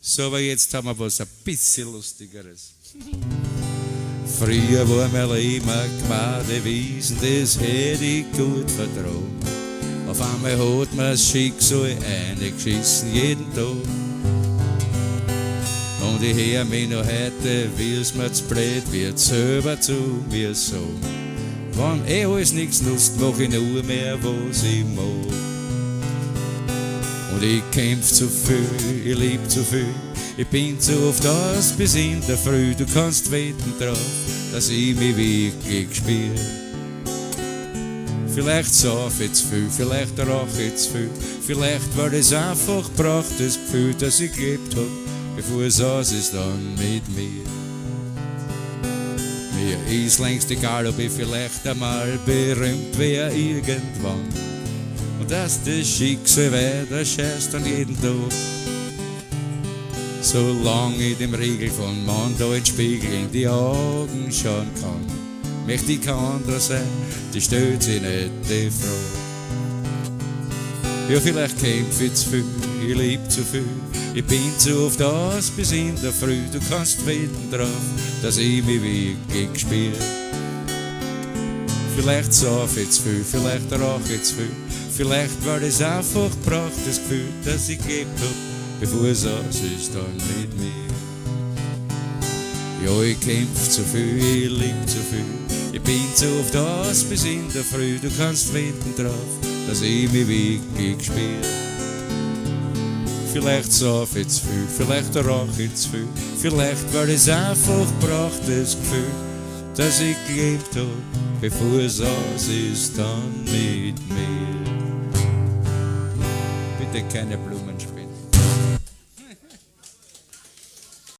So, aber jetzt haben wir was ein bisschen Lustigeres. Früher war mein Leben Gnade wiesen, das hätte ich gut vertragen. Auf einmal hat mir das Schicksal eingeschissen, jeden Tag. Und ich hör mich noch heute, wie es mir zu blöd wird, selber zu mir sagen. Wenn alles nichts nutzt, mach ich nur mehr, was ich mag. Und ich kämpf zu viel, ich lieb zu viel. Ich bin zu oft aus bis in der Früh. Du kannst wetten drauf, dass ich mich wirklich spür. Vielleicht sauf ich zu viel, vielleicht rauch ich zu viel. Vielleicht war das einfach braucht das Gefühl, das ich gelebt hab, bevor es aus ist dann mit mir. Mir ist längst egal, ob ich vielleicht einmal berühmt wär irgendwann. Und dass das Schicksal weiter scheißt an jeden Tag. Solange ich dem Riegel von Mann da in Spiegel in die Augen schauen kann, möchte ich kein anderer sein, die stellt sich nicht die Frage. Ja, vielleicht kämpf ich zu viel, ich lieb zu viel, ich bin zu oft aus bis in der Früh. Du kannst wetten drauf, dass ich mich wirklich spür. Vielleicht sauf ich zu viel, vielleicht rauch ich zu viel. Vielleicht war das einfach braucht das Gefühl, das ich gelebt hab, bevor es aus ist dann mit mir. Ja, ich kämpf zu viel, ich lieb zu viel. Ich bin zu oft aus bis in der Früh. Du kannst wetten drauf, dass ich mich wirklich spür. Vielleicht sauf ich zu viel, vielleicht rauch ich zu viel. Vielleicht war das einfach braucht das Gefühl, dass ich gelebt hab, bevor es aus ist dann mit mir. Bitte keine Blumen spenden.